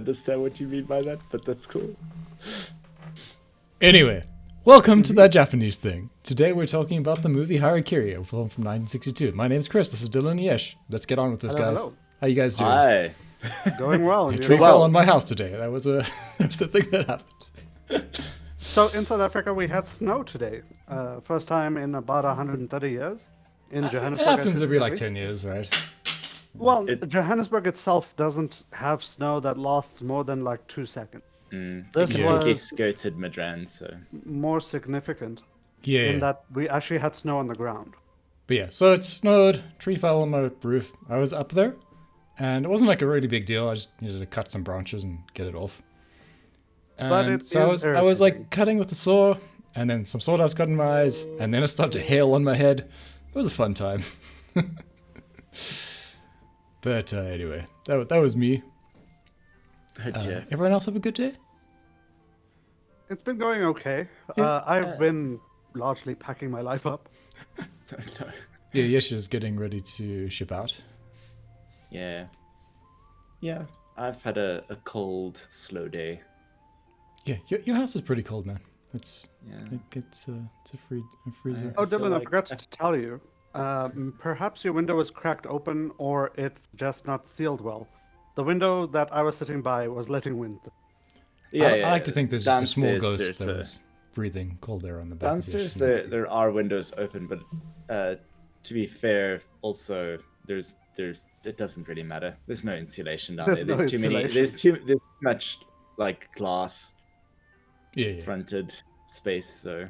understand what you mean by that, but that's cool. Anyway, welcome to That Japanese Thing. Today we're talking about the movie Harakiri, a film from 1962. My name's Chris, this is Dylan and Yesh. Let's get on with this, guys. Hello. How you guys doing? Hi. Going well. A you tree know? fell on my house today. That was a thing that happened. So in South Africa, we had snow today. First time in about 130 years. In Johannesburg, It happens I think, every at like least. 10 years, right? Well, Johannesburg itself doesn't have snow that lasts more than like 2 seconds. This It completely was skirted Midrand, so... more significant Yeah. in that we actually had snow on the ground. But yeah, so it snowed, tree fell on my roof. I was up there, and it wasn't like a really big deal. I just needed to cut some branches and get it off. But And it so is I was irritating. like cutting with the saw, and then some sawdust got in my eyes, and then it started to hail on my head. It was a fun time. But anyway, that was me. Oh, dear. Everyone else have a good day? It's been going okay. I've been largely packing my life up. No. Yeah, Yesh is getting ready to ship out. Yeah. Yeah, I've had a cold, slow day. Yeah, your house is pretty cold, man. It's Yeah. like it's a freezer. Oh, feel Dylan, I like- forgot to tell you. Perhaps your window is cracked open or it's just not sealed well. The window that I was sitting by was letting wind. I like to think there's just a small Downstairs, ghost there's that a- was breathing cold air on the back. Downstairs, of the there are windows open, but to be fair, also there's it doesn't really matter. There's no insulation down There's there. no There's too many. insulation. There's too much like glass yeah. fronted space. So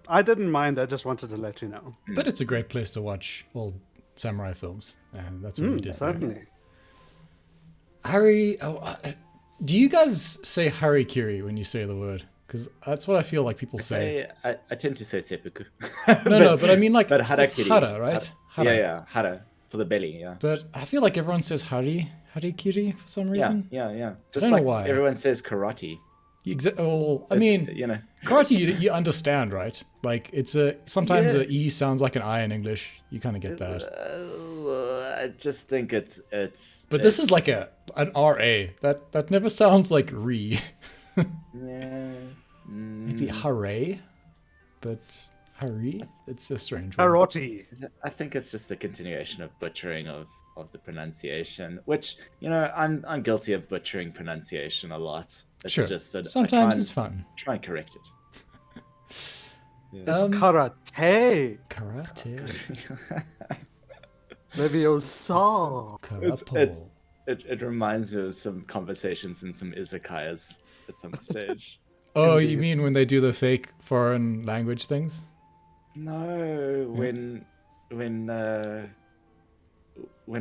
I didn't mind, I just wanted to let you know. But it's a great place to watch old samurai films, and that's what we did. Certainly. Do you guys say Harikiri when you say the word? Because that's what I feel like people say. I tend to say seppuku. No, but I mean like but it's harakiri. hara, right? Hara. Yeah, hara for the belly. Yeah. But I feel like everyone says harikiri for some reason. Yeah. Just don't know like why. everyone says karate. Well, I It's, mean, you know. karate you understand, right? Like it's sometimes Yeah. a e sounds like an I in English. You kind of get that. I just think it's. But this is like an RA. That never sounds like re. Yeah. Maybe hooray, but hurry. It's a strange one. Karate. I think it's just the continuation of butchering of the pronunciation, which I'm guilty of butchering pronunciation a lot. It's Sure. just that Sometimes it's fun. try and correct it. It's karate. Karate. Leviosa. Karapol. It reminds me of some conversations in some izakayas at some stage. Oh, you mean when they do the fake foreign language things? No, when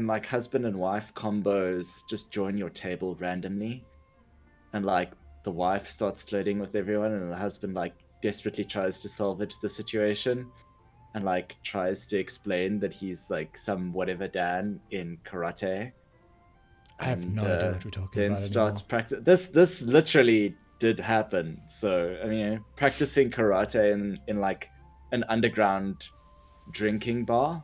like husband and wife combos just join your table randomly, and like the wife starts flirting with everyone, and the husband like desperately tries to salvage the situation, and like tries to explain that he's like some whatever dan in karate. I have no idea what we're talking Then about starts anymore. practice. This literally did happen. So I mean, practicing karate in like an underground drinking bar.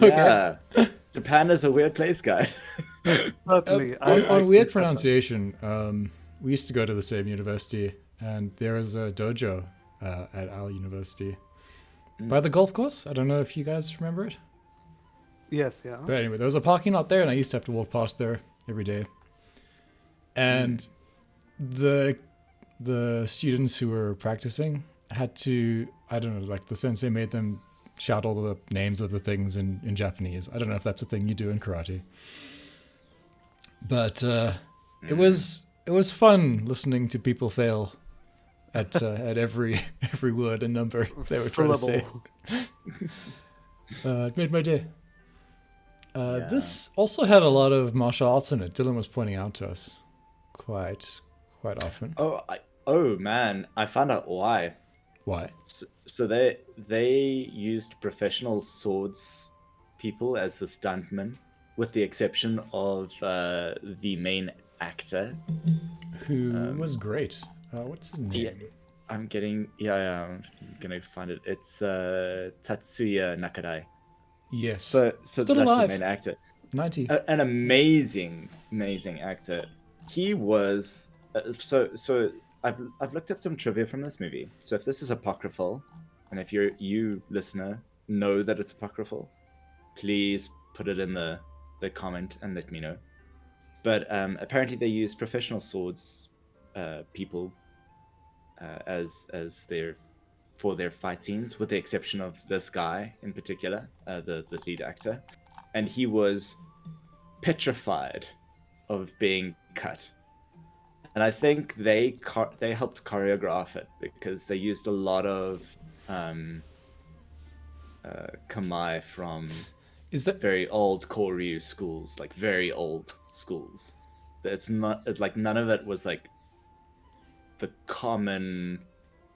Yeah. Japan is a weird place, guy. Certainly. On weird pronunciation, we used to go to the same university, and there is a dojo at our university by the golf course. I don't know if you guys remember it. Yes, yeah. But anyway, there was a parking lot there, and I used to have to walk past there every day. And the students who were practicing had to, I don't know, like the sensei made them shout all the names of the things in Japanese. I don't know if that's a thing you do in karate. But it was fun listening to people fail at every word and number they were trying to say. It made my day. This also had a lot of martial arts in it. Dylan was pointing out to us quite often. Oh man, I found out why. Why? So they used professional swords people as the stuntmen, with the exception of the main actor, Who was great. What's his name? Yeah, I'm gonna find it. It's Tatsuya Nakarai. Yes. So Still that's alive. the main actor. 90. An amazing actor. He was so I've looked up some trivia from this movie. So if this is apocryphal, and if you listener know that it's apocryphal, please put it in the comment and let me know. But apparently they use professional swords people as their for their fight scenes, with the exception of this guy in particular, the lead actor, and he was petrified of being cut. And I think they helped choreograph it because they used a lot of kamae from Is that very old Koryu schools, like very old schools. It's like none of it was like the common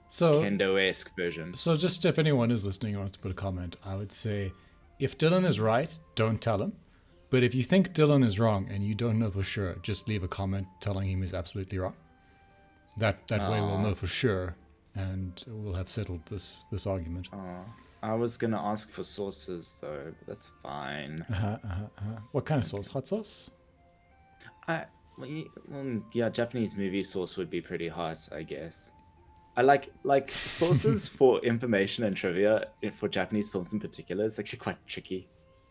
so? kendo-esque version. So just if anyone is listening and wants to put a comment, I would say, if Dylan is right, don't tell him. But if you think Dylan is wrong and you don't know for sure, just leave a comment telling him he's absolutely wrong. That way we'll know for sure, and we'll have settled this argument. I was gonna ask for sources though, but that's fine. What kind of sauce? Hot sauce? Yeah, Japanese movie source would be pretty hot, I guess. I like sources for information and trivia for Japanese films in particular. It's actually quite tricky.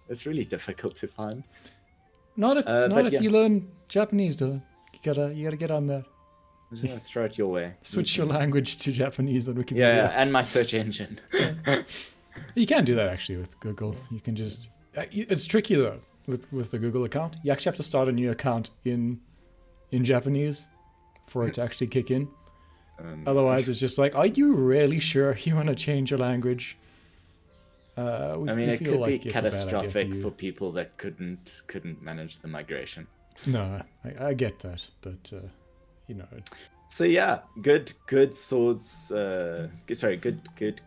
It's really difficult to find. Not if yeah. you learn Japanese, Dylan. You gotta get on that. I'm just gonna throw it your way. Switch your language to Japanese on Wikipedia. Yeah, and my search engine. You can do that actually with Google. You can just. It's tricky though with the Google account. You actually have to start a new account in Japanese for it to actually kick in. Otherwise, it's just like, are you really sure you want to change your language? It could be catastrophic for people that couldn't manage the migration. No, I get that, but So yeah, good swords. Good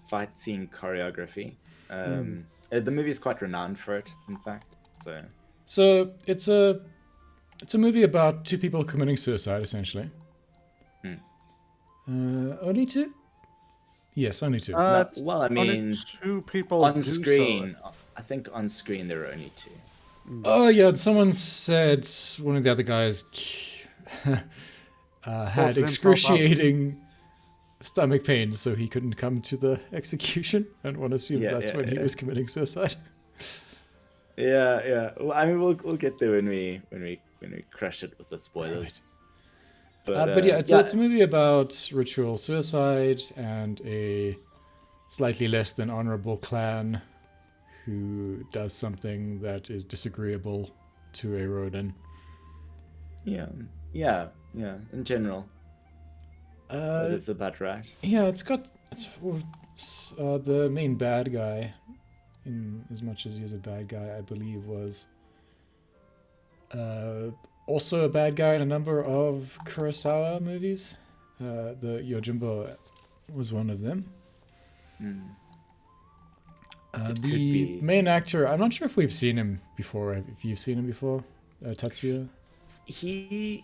fight scene choreography. The movie is quite renowned for it, in fact. So it's a movie about two people committing suicide, essentially. Only two? Yes, only two. Well, I mean, only two people on do screen. so. I think on screen there are only two. Oh yeah, someone said one of the other guys had excruciating stomach pains, so he couldn't come to the execution, and one assumes that's when he was committing suicide. Yeah. Well, I mean, we'll get there when we crush it with the spoilers. Right. But yeah, it's a movie about ritual suicide and a slightly less than honorable clan who does something that is disagreeable to a Ronin. Yeah. In general, it's about right. Yeah, it's the main bad guy, in as much as he's a bad guy, I believe, was also a bad guy in a number of Kurosawa movies. The Yojimbo was one of them. The main actor, I'm not sure if we've seen him before. If you've seen him before, Tatsuya? He's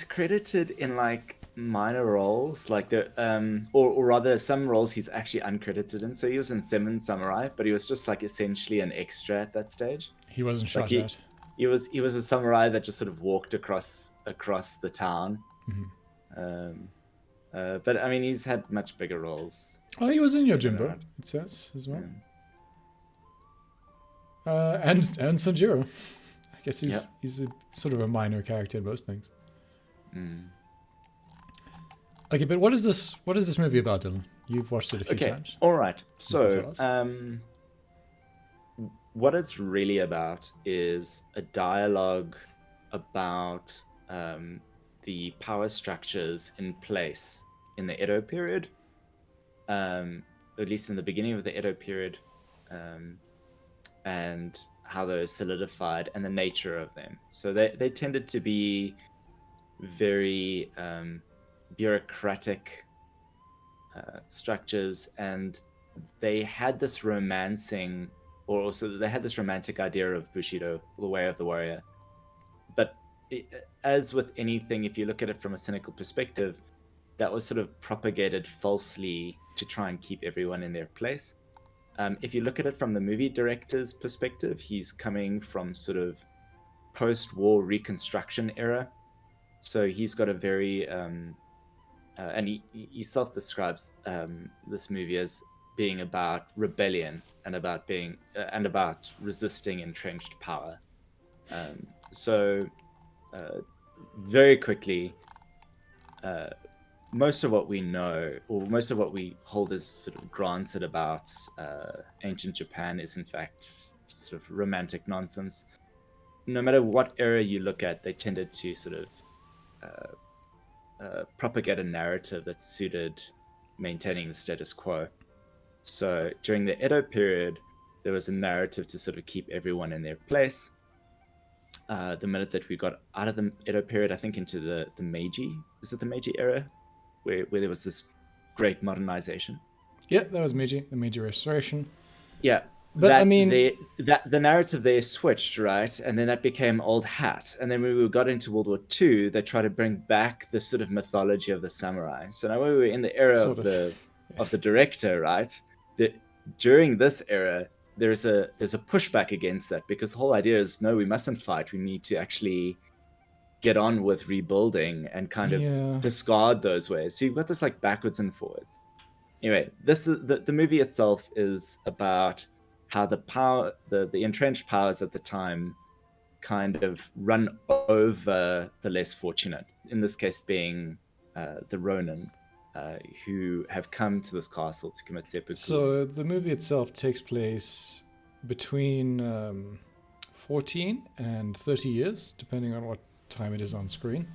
credited in like minor roles, like or rather some roles he's actually uncredited in. So he was in Seven Samurai, but he was just like essentially an extra at that stage. He wasn't shot at. He was a samurai that just sort of walked across the town. But I mean, he's had much bigger roles. Oh, he was in Yojimbo, it says as well. And Sanjiro. I guess he's a sort of a minor character in most things. Okay, but what is this movie about, Dylan? You've watched it a few times. All right. So, what it's really about is a dialogue about the power structures in place in the Edo period, at least in the beginning of the Edo period, and how those solidified and the nature of them. So they tended to be very bureaucratic structures, and they had this romantic idea of Bushido, the way of the warrior. But as with anything, if you look at it from a cynical perspective, that was sort of propagated falsely to try and keep everyone in their place. If you look at it from the movie director's perspective, he's coming from sort of post-war Reconstruction era. So he's got a very and he self-describes this movie as being about rebellion and about being and about resisting entrenched power. So very quickly, most of what we know, or most of what we hold as sort of granted about ancient Japan, is in fact sort of romantic nonsense. No matter what era you look at, they tended to sort of propagate a narrative that suited maintaining the status quo. So during the Edo period, there was a narrative to sort of keep everyone in their place. The minute that we got out of the Edo period, I think into the Meiji, is it the Meiji era, where there was this great modernization? Yeah, that was Meiji, the Meiji Restoration. Yeah, But I mean, the narrative there switched, right, and then that became old hat. And then when we got into World War II, they tried to bring back the sort of mythology of the samurai. So now we were in the era Sort of of. the director, right? That during this era, there's a pushback against that, because the whole idea is no, we mustn't fight. We need to actually get on with rebuilding and kind of Yeah. discard those ways. So you've got this like backwards and forwards. Anyway, this is the movie itself is about how the entrenched powers at the time kind of run over the less fortunate, in this case being the Ronin, who have come to this castle to commit seppuku. So the movie itself takes place between 14 and 30 years, depending on what time it is on screen.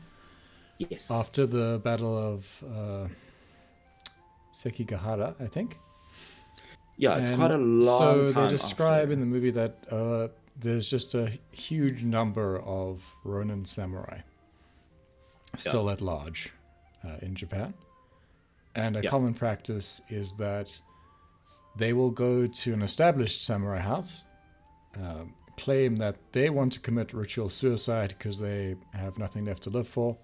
Yes. After the Battle of Sekigahara, I think. Yeah, it's And quite a long so time. they describe after. in the movie that there's just a huge number of Ronin samurai still at large in Japan. And a common practice is that they will go to an established samurai house, claim that they want to commit ritual suicide because they have nothing left to live for.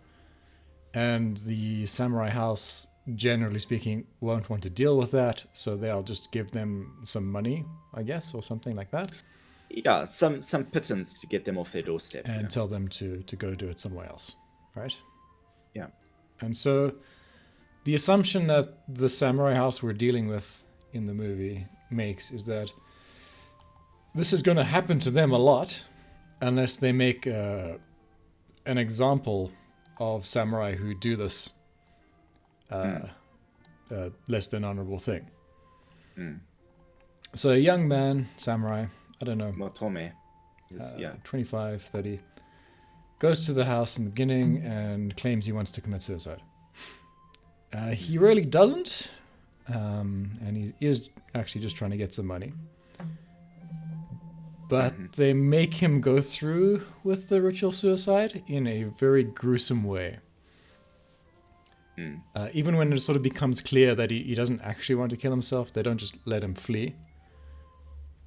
And the samurai house, generally speaking, won't want to deal with that, so they'll just give them some money, I guess, or something like that. Yeah, some pittance to get them off their doorstep. And tell them to go do it somewhere else, right? Yeah. And so the assumption that the samurai house we're dealing with in the movie makes is that this is going to happen to them a lot unless they make an example of samurai who do this less than honorable thing. So a young man, samurai, I don't know, Motome. 25, 30, goes to the house in the beginning and claims he wants to commit suicide. He really doesn't, and he is actually just trying to get some money. But they make him go through with the ritual suicide in a very gruesome way. Even when it sort of becomes clear that he doesn't actually want to kill himself, they don't just let him flee.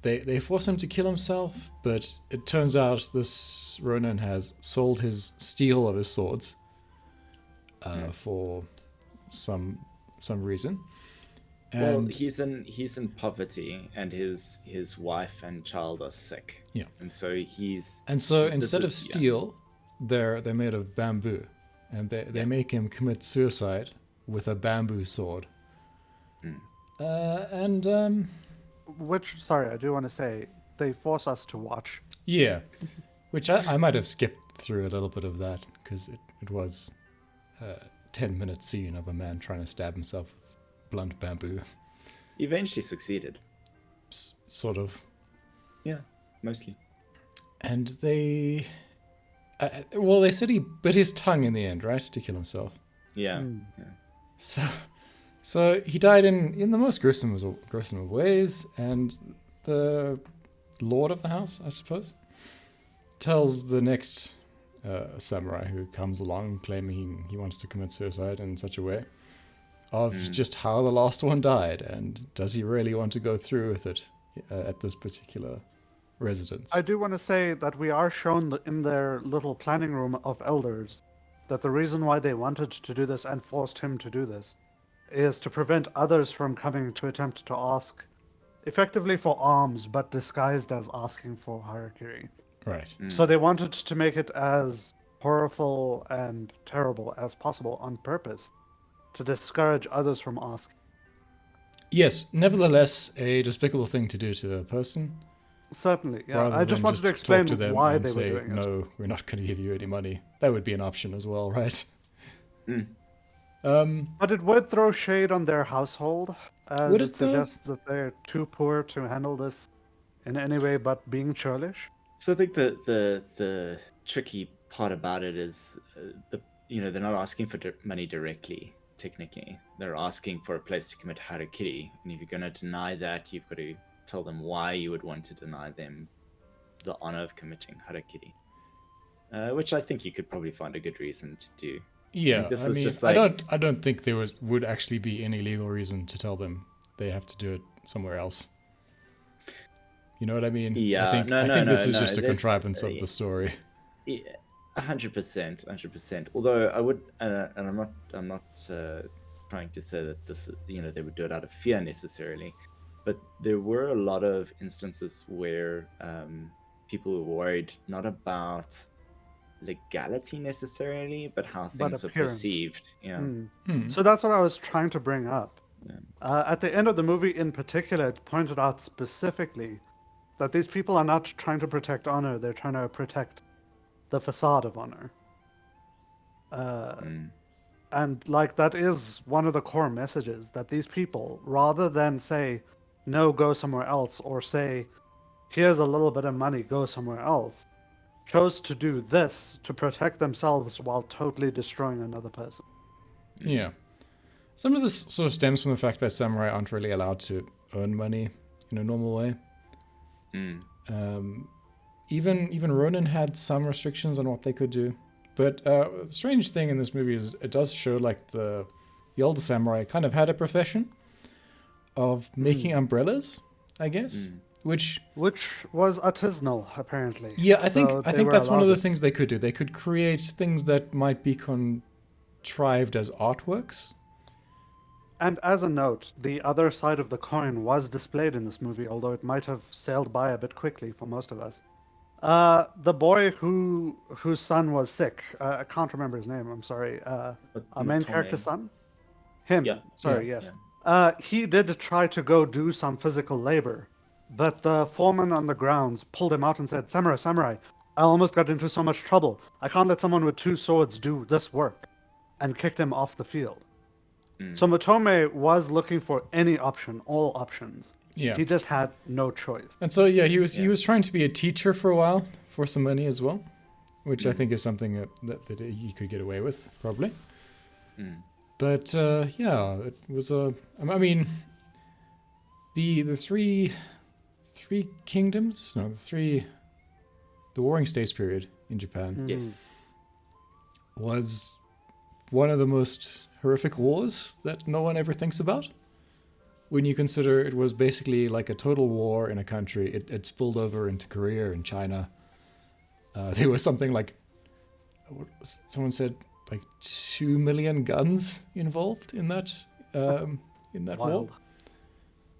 They force him to kill himself, but it turns out this Ronin has sold his steel of his swords for some reason. Well, And he's in poverty, and his wife and child are sick. Yeah. And so instead of steel, they're made of bamboo, and they make him commit suicide with a bamboo sword. Which, sorry, I do want to say, they force us to watch. Yeah, which I might have skipped through a little bit of that because it was a 10-minute scene of a man trying to stab himself with blunt bamboo. eventually succeeded. Sort of. Yeah, mostly. And they... they said he bit his tongue in the end, right? To kill himself. Yeah. So he died in the most gruesome of ways, and the lord of the house, I suppose, tells the next samurai who comes along claiming he wants to commit suicide in such a way of just how the last one died, and does he really want to go through with it at this particular residence. I do want to say that we are shown in their little planning room of elders that the reason why they wanted to do this and forced him to do this is to prevent others from coming to attempt to ask effectively for alms, but disguised as asking for harakiri. Right. So they wanted to make it as horrible and terrible as possible on purpose to discourage others from asking. Yes, nevertheless, a despicable thing to do to a person. Certainly, yeah. Rather I just than wanted to talk explain to them why and they were say, doing it. no, we're not going to give you any money. That would be an option as well, right? Mm. But it would throw shade on their household, as Would it it though? suggests that they're too poor to handle this in any way but being churlish. So I think the tricky part about it is they're not asking for money directly. Technically, they're asking for a place to commit harakiri, and if you're going to deny that, you've got to tell them why you would want to deny them the honor of committing harakiri, which I think you could probably find a good reason to do. Yeah, this I is mean, just I like- don't think there would actually be any legal reason to tell them they have to do it somewhere else. You know what I mean? Yeah, I think no, this is just a there's- contrivance of the story. Yeah, 100%, 100%. Although I would, and I'm not trying to say that this, they would do it out of fear necessarily, but there were a lot of instances where people were worried not about legality necessarily, but how But things are appearance. perceived. Yeah. So that's what I was trying to bring up. Yeah. At the end of the movie, in particular, it pointed out specifically that these people are not trying to protect honor; they're trying to protect the facade of honor. And like that is one of the core messages that these people, rather than say, "No, go somewhere else," or say, "Here's a little bit of money, go somewhere else," chose to do this to protect themselves while totally destroying another person. Yeah. Some of this sort of stems from the fact that samurai aren't really allowed to earn money in a normal way. Even Ronin had some restrictions on what they could do. But the strange thing in this movie is it does show like the older samurai kind of had a profession of making umbrellas, I guess. Which was artisanal, apparently. yeah, I So think they were that's one of the allowed it. things they could do. They could create things that might be contrived as artworks. And as a note, the other side of the coin was displayed in this movie, although it might have sailed by a bit quickly for most of us. The boy whose son was sick, I can't remember his name, I'm sorry. Our main Matome. character's son? Him. Yeah. Sorry, Yeah. yes. He did try to go do some physical labor, but the foreman on the grounds pulled him out and said, Samurai, I almost got into so much trouble. I can't let someone with 2 swords do this work," and kicked him off the field. So Matome was looking for any option, all options. Yeah. He just had no choice. And so yeah, he was trying to be a teacher for a while for some money as well, which I think is something that he could get away with probably. But yeah, it was I mean, the three kingdoms, no, the Warring States period in Japan Yes. was one of the most horrific wars that no one ever thinks about. When you consider it was basically like a total war in a country, it spilled over into Korea and China. There was something like, someone said, like 2 million guns involved in that Wild.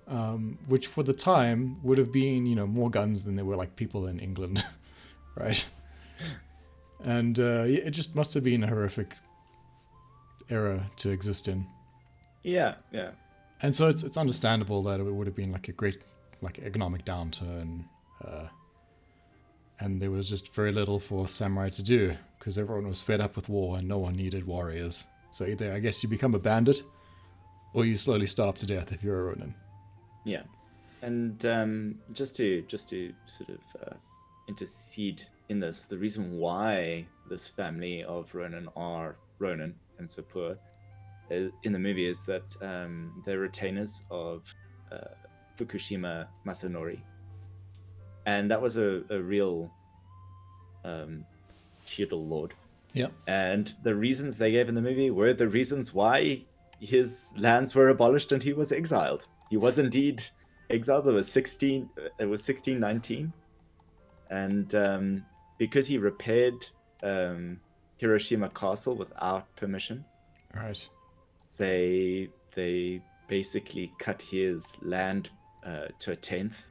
war, which for the time would have been more guns than there were like people in England, right? And it just must have been a horrific era to exist in. Yeah. And so it's understandable that it would have been like a great economic downturn, and there was just very little for samurai to do because everyone was fed up with war and no one needed warriors. So either I guess you become a bandit, or you slowly starve to death if you're a ronin. Yeah, and just to sort of intercede in this, the reason why this family of Ronin are Ronin and so poor in the movie is that they're retainers of Fukushima Masanori, and that was a real feudal lord. Yeah. And the reasons they gave in the movie were the reasons why his lands were abolished and he was exiled. He was indeed exiled. It was 1619, and because he repaired Hiroshima Castle without permission, Right. they basically cut his land to a 10th,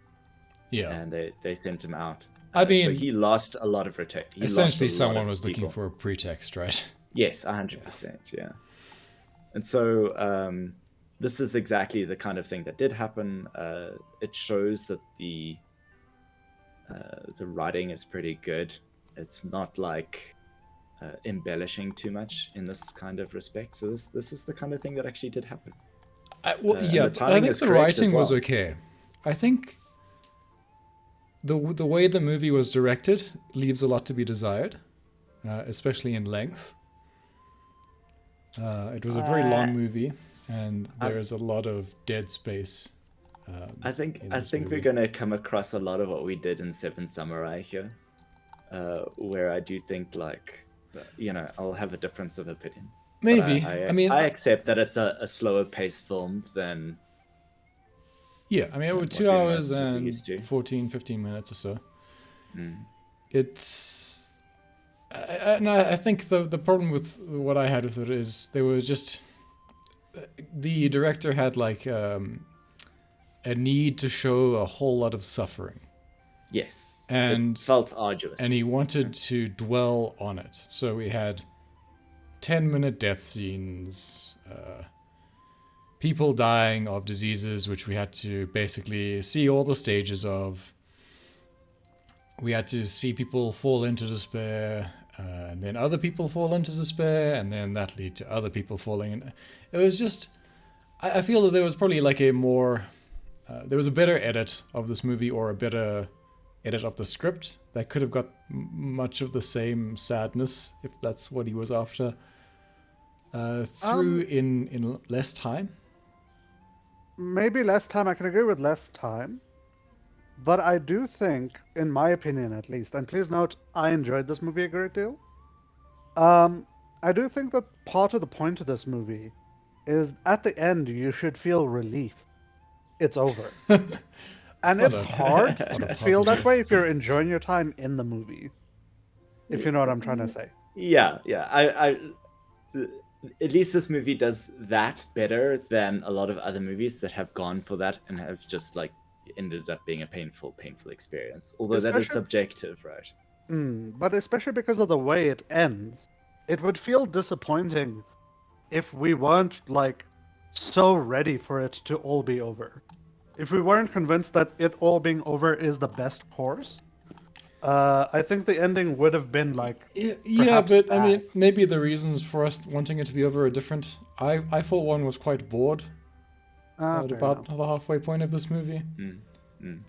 Yeah. and they sent him out. I So mean, he lost a lot of essentially someone was looking for a pretext, right? Yes, 100%. Yeah. And so this is exactly the kind of thing that did happen. It shows that the writing is pretty good. It's not like embellishing too much in this kind of respect. So this is the kind of thing that actually did happen. Yeah, the I think is the correct as writing was well. okay. I think the way the movie was directed leaves a lot to be desired, especially in length. It was a very long movie, and there's a lot of dead space. I think movie. we're gonna come across a lot of what we did in Seven Samurai here, where I do think like, I'll have a difference of opinion. Maybe. I mean, I accept that it's a slower paced film than. Yeah, I mean, it was 2 hours and 14, 15 minutes or so. It's... I think the problem with what I had with it is there was just... The director had like a need to show a whole lot of suffering. Yes. And it felt arduous. And he wanted to dwell on it. So we had 10-minute death scenes, people dying of diseases, which we had to basically see all the stages of. We had to see people fall into despair, and then other people fall into despair, and then that lead to other people falling in. It was just... I feel that there was probably like a more... there was a better edit of this movie, or a better edit of the script that could have got much of the same sadness, if that's what he was after, through in less time. Maybe less time. I can agree with less time. But I do think, in my opinion at least, and please note, I enjoyed this movie a great deal. I do think that part of the point of this movie is at the end you should feel relief. It's over. And it's hard to feel that way if you're enjoying your time in the movie. If you know what I'm trying to say. Yeah. I at least this movie does that better than a lot of other movies that have gone for that and have just like ended up being a painful experience. Although that is subjective, right? But especially because of the way it ends, it would feel disappointing if we weren't like so ready for it to all be over. If we weren't convinced that it all being over is the best course, I think the ending would have been like... Yeah, but I mean, maybe the reasons for us wanting it to be over are different. I for one, was quite bored at about the halfway point of this movie.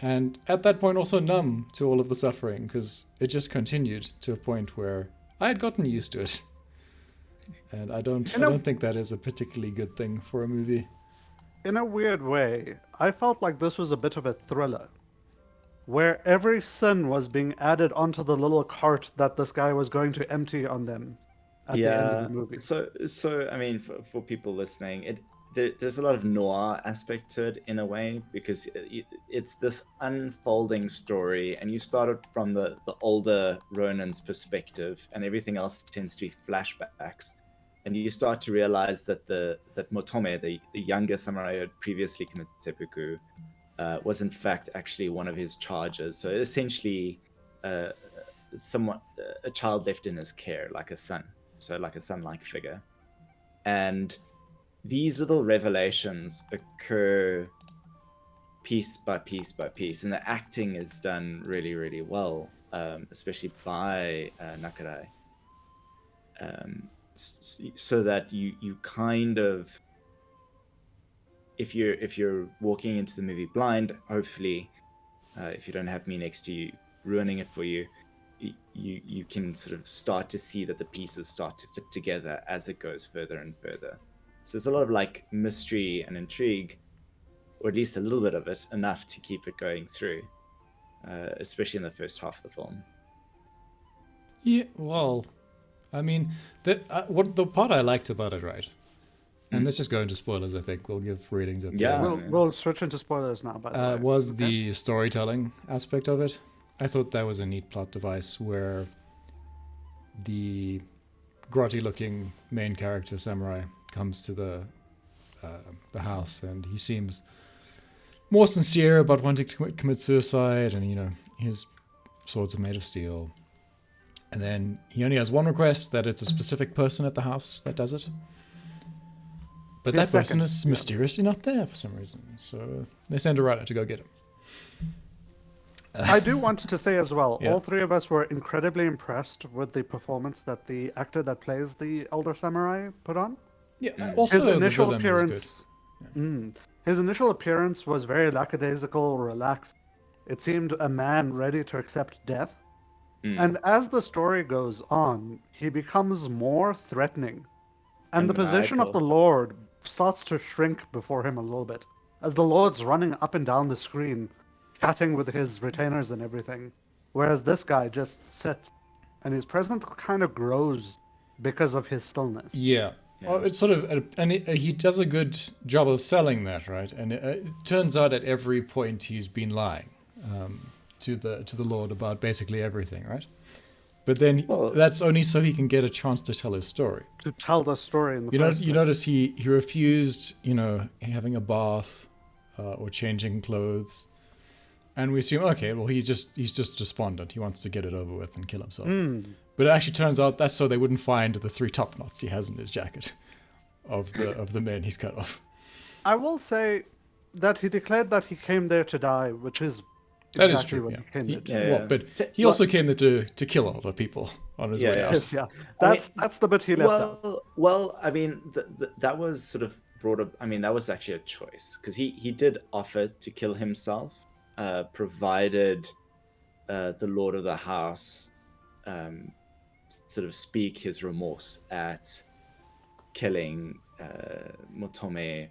And at that point also numb to all of the suffering, because it just continued to a point where I had gotten used to it. And I don't think that is a particularly good thing for a movie. In a weird way, I felt like this was a bit of a thriller, where every sin was being added onto the little cart that this guy was going to empty on them at the end of the movie. So I mean, for people listening, there's a lot of noir aspect to it in a way, because it's this unfolding story, and you started from the older Ronan's perspective, and everything else tends to be flashbacks. And you start to realize that that Motome, the younger samurai who had previously committed seppuku, was in fact actually one of his charges. So essentially, somewhat a child left in his care, like a son. So like a son-like figure. And these little revelations occur piece by piece by piece, and the acting is done really, really well, especially by Nakarai. So that you kind of, if you're walking into the movie blind, hopefully, if you don't have me next to you ruining it for you, you can sort of start to see that the pieces start to fit together as it goes further and further. So there's a lot of like mystery and intrigue, or at least a little bit of it, enough to keep it going through, especially in the first half of the film. Yeah, well, I mean, what the part I liked about it, right? And let's just go into spoilers. I think we'll give ratings at the end. We'll switch into spoilers now. By the way, was the storytelling aspect of it. I thought that was a neat plot device where the grotty-looking main character samurai comes to the house, and he seems more sincere about wanting to commit suicide, and his swords are made of steel. And then he only has one request, that it's a specific person at the house that does it. But His that person second, is mysteriously not there for some reason. So they send a writer to go get him. I do want to say as well, Yeah. all three of us were incredibly impressed with the performance that the actor that plays the elder samurai put on. Yeah, also His the initial villain was appearance, his initial appearance was very lackadaisical, relaxed. It seemed a man ready to accept death. And as the story goes on, he becomes more threatening. And the position of the maniacal. Lord starts to shrink before him a little bit. As the Lord's running up and down the screen, chatting with his retainers and everything. Whereas this guy just sits, and his presence kind of grows because of his stillness. Yeah. Well, it's sort of, and he does a good job of selling that, right? And it turns out at every point he's been lying to the Lord about basically everything, right? But then that's only so he can get a chance to tell his story. To tell the story in the You first place. notice he refused, having a bath or changing clothes, and we assume, okay, well he's just despondent. He wants to get it over with and kill himself. But it actually turns out that's so they wouldn't find the 3 top knots he has in his jacket of the men he's cut off. I will say that he declared that he came there to die, which is That exactly is true. what Yeah. he came there to. Yeah. Well, but he also came there to kill a lot of people on his way out. Yes, yeah. That's the bit he left out. Well, I mean, that was sort of brought up. I mean, that was actually a choice because he did offer to kill himself, provided the Lord of the House sort of speak his remorse at killing Motome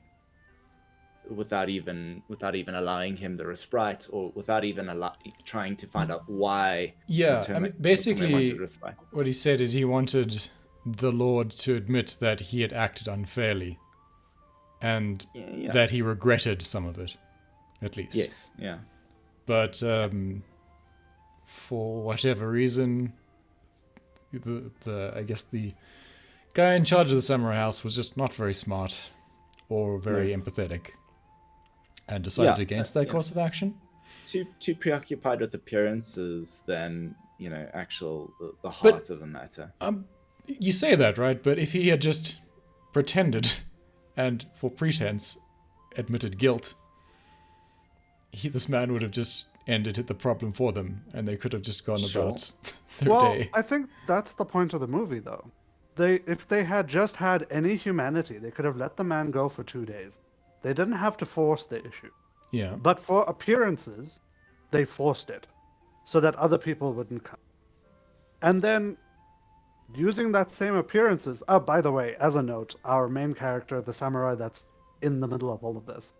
without even allowing him the respite, or without even trying to find out why. Yeah, Motome I mean, wanted basically, respite. what he said is he wanted the Lord to admit that he had acted unfairly, and Yeah. that he regretted some of it, at least. Yes. Yeah. But for whatever reason, I guess the guy in charge of the samurai house was just not very smart or very empathetic, and decided against that course of action. Too preoccupied with appearances than actual the heart of the matter. You say that, right? But if he had just pretended and for pretense admitted guilt, this man would have just ended the problem for them, and they could have just gone about their day. I think that's the point of the movie, though. If they had just had any humanity, they could have let the man go for 2 days. They didn't have to force the issue. Yeah. But for appearances, they forced it so that other people wouldn't come. And then, using that same appearances... Oh, by the way, as a note, our main character, the samurai that's in the middle of all of this,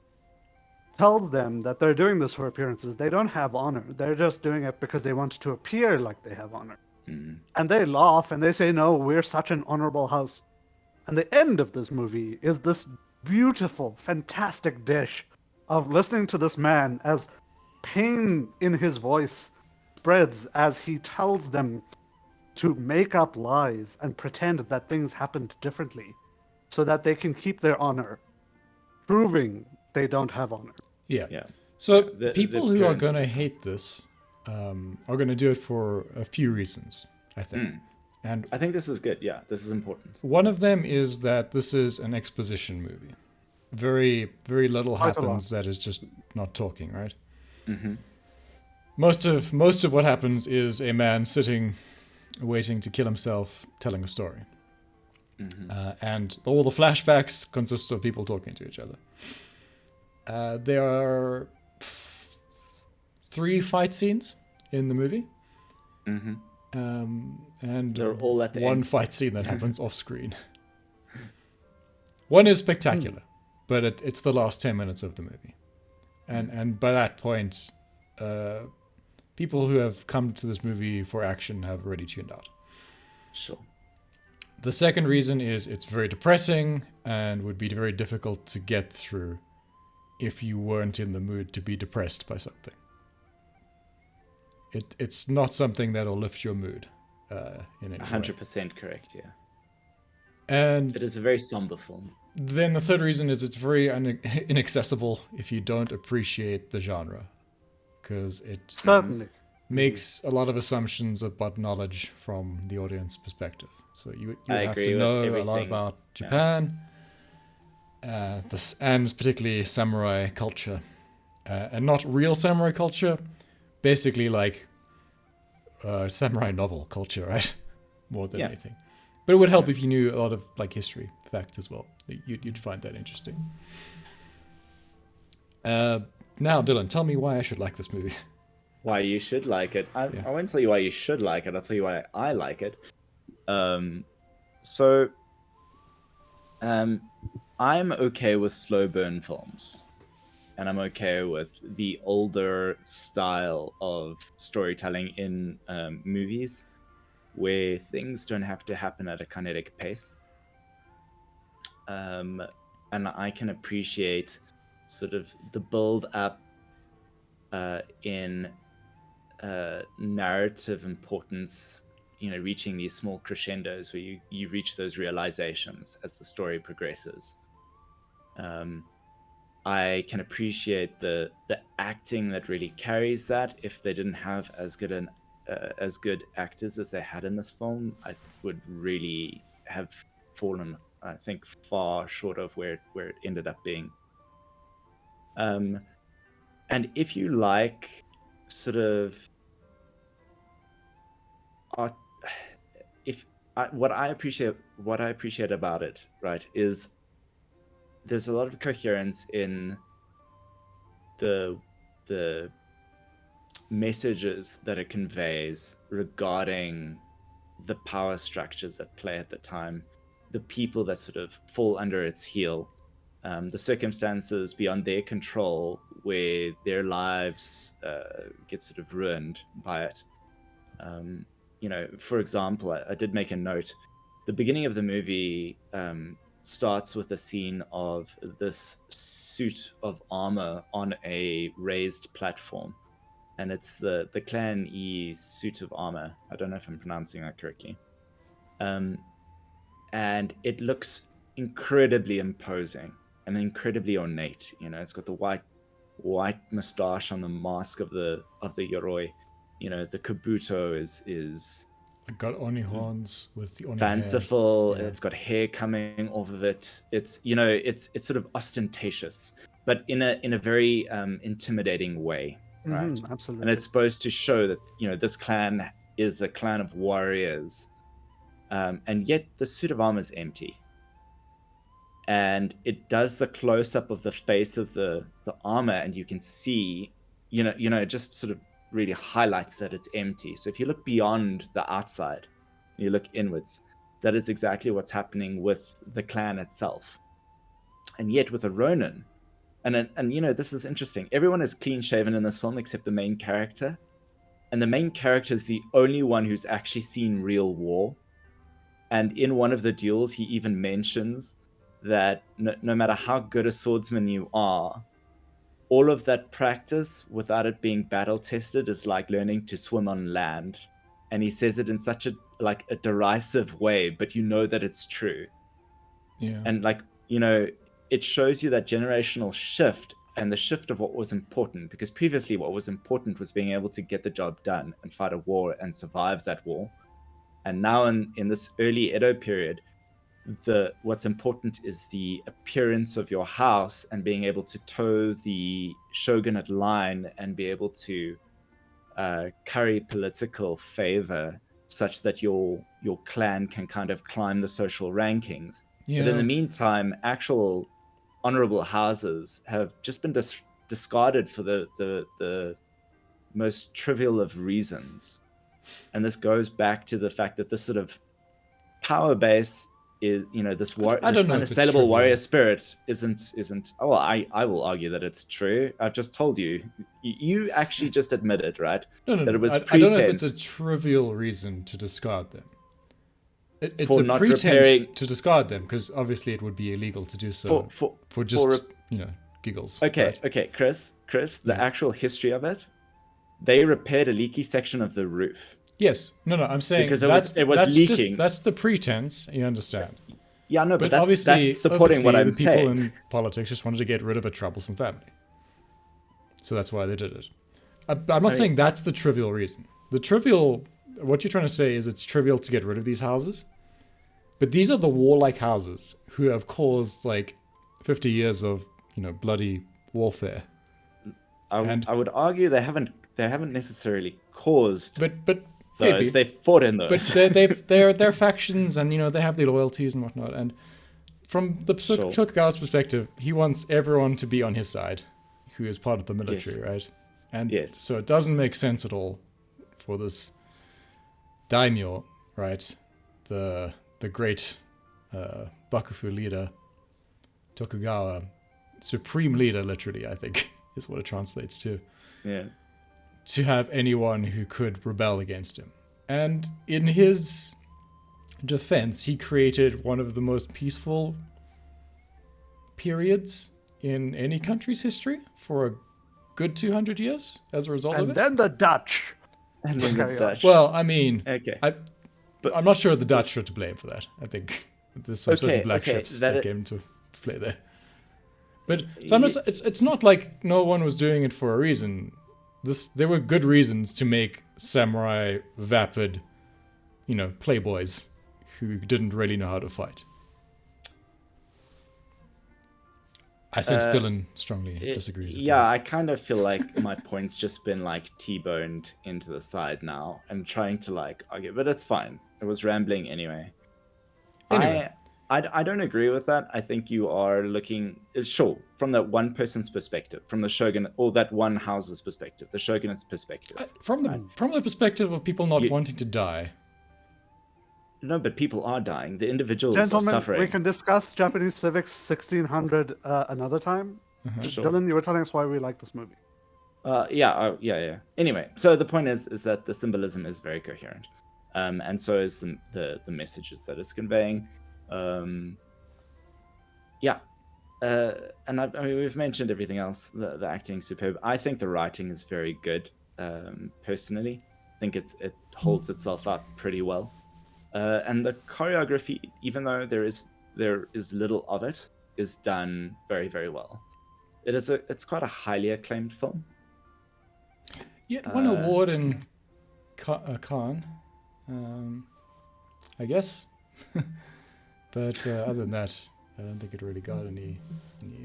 tells them that they're doing this for appearances. They don't have honor. They're just doing it because they want to appear like they have honor. And they laugh and they say, no, we're such an honorable house. And the end of this movie is this beautiful, fantastic dish of listening to this man as pain in his voice spreads as he tells them to make up lies and pretend that things happened differently so that they can keep their honor, proving they don't have honor. Yeah. Yeah. So The people who are going to appearances. hate this are going to do it for a few reasons, I think. And I think this is good. Yeah, this is important. one of them is that this is an exposition movie. Very, very little Quite a happens lot. that is just not talking, right? Mm-hmm. Most of what happens is a man sitting, waiting to kill himself, telling a story. And all the flashbacks consist of people talking to each other. There are 3 fight scenes in the movie. Mm-hmm. And They're all at the one end. fight scene that happens off screen. One is spectacular, but it's the last 10 minutes of the movie. And by that point, people who have come to this movie for action have already tuned out. Sure. The second reason is it's very depressing and would be very difficult to get through if you weren't in the mood to be depressed by something. It's not something that'll lift your mood in any way. 100% correct. Yeah. And It is a very somber film. then the third reason is it's very inaccessible if you don't appreciate the genre, because it Certainly. makes a lot of assumptions about knowledge from the audience perspective. So you I have agree to with know a lot everything. about Japan, and particularly samurai culture, and not real samurai culture, basically like samurai novel culture, right? More than Yeah. anything. But it would help if you knew a lot of like history facts as well. You'd find that interesting. Now, Dylan, tell me why I should like this movie. Why you should like it. I won't tell you why you should like it. I'll tell you why I like it. So, I'm okay with slow burn films, and I'm okay with the older style of storytelling in movies, where things don't have to happen at a kinetic pace. And I can appreciate sort of the build up in narrative importance, reaching these small crescendos where you reach those realizations as the story progresses. I can appreciate the acting that really carries that. If they didn't have as good actors as they had in this film, I would really have fallen, I think, far short of where it ended up being. And if you like sort of art, what I appreciate about it, right, is there's a lot of coherence in the messages that it conveys regarding the power structures at play at the time, the people that sort of fall under its heel, the circumstances beyond their control where their lives get sort of ruined by it. For example, I did make a note. The beginning of the movie starts with a scene of this suit of armor on a raised platform, and it's the Clan E suit of armor. I don't know if I'm pronouncing that correctly. And it looks incredibly imposing and incredibly ornate. It's got the white mustache on the mask of the Yoroi. The kabuto is I got oni horns with the oni fanciful. hair. It's got hair coming off of it. It's it's sort of ostentatious, but in a very intimidating way, right? Mhm, absolutely. And it's supposed to show that this clan is a clan of warriors, and yet the suit of armor is empty. And it does the close up of the face of the armor, and you can see, it just sort of really highlights that it's empty. So if you look beyond the outside, you look inwards, that is exactly what's happening with the clan itself. And yet with a Ronin, and this is interesting. Everyone is clean shaven in this film except the main character, and the main character is the only one who's actually seen real war. And in one of the duels, he even mentions that no matter how good a swordsman you are, all of that practice without it being battle tested is like learning to swim on land. And he says it in such a derisive way, but that it's true. Yeah. And it shows you that generational shift and the shift of what was important, because previously what was important was being able to get the job done and fight a war and survive that war. And now in this early Edo period, what's important is the appearance of your house and being able to toe the shogunate line and be able to curry political favor such that your clan can kind of climb the social rankings. Yeah. But in the meantime, actual honorable houses have just been discarded for the most trivial of reasons. And this goes back to the fact that this sort of power base is, this unassailable warrior spirit isn't. Oh, well, I will argue that it's true. I've just told you. You actually just admitted, right? No. That it was I don't know if it's a trivial reason to discard them. It's a pretense to discard them, because obviously it would be illegal to do so for just giggles. Okay, right? okay, Chris, the actual history of it. They repaired a leaky section of the roof. Yes. No, I'm saying because it was leaking. That's the pretense, you understand. Yeah, no, but that's obviously, supporting what I'm the people saying. in politics just wanted to get rid of a troublesome family. So that's why they did it. I'm not saying that's the trivial reason. What you're trying to say is it's trivial to get rid of these houses. But these are the warlike houses who have caused like 50 years of, bloody warfare. I would argue they haven't necessarily caused But those. maybe. They fought in those. But they're factions, and they have their loyalties and whatnot. And from the Sure. Tokugawa's perspective, he wants everyone to be on his side, who is part of the military, right? And Yes. so it doesn't make sense at all for this daimyo, right? The great Bakufu leader, Tokugawa, supreme leader, literally, I think, is what it translates to. Yeah. To have anyone who could rebel against him. And in his defense, he created one of the most peaceful periods in any country's history for a good 200 years as a result of And it. then the Dutch. And then the Carry on. Dutch. Well, I mean, okay. I'm not sure the Dutch are to blame for that. I think there's some certain black ships that came to play there. But so it's not like no one was doing it for a reason. There were good reasons to make samurai vapid, playboys who didn't really know how to fight. I sense Dylan strongly disagrees. Yeah, I kind of feel like my point's just been like T-boned into the side now and trying to like argue, but it's fine. It was rambling anyway. I don't agree with that. I think you are looking, sure, from that one person's perspective, from the shogun, or that one house's perspective, the shogunate's perspective. From the perspective of people not wanting to die. No, but people are dying. The individuals Gentlemen, are suffering. we can discuss Japanese civics 1600 another time. Sure. Dylan, you were telling us why we like this movie. Yeah. Anyway, so the point is that the symbolism is very coherent, and so is the messages that it's conveying. And I mean, we've mentioned everything else. The acting is superb. I think the writing is very good. Personally, I think it holds itself up pretty well. And the choreography, even though there is little of it, is done very, very well. It's quite a highly acclaimed film. Yeah, it won an award in Cannes, I guess. But other than that, I don't think it really got any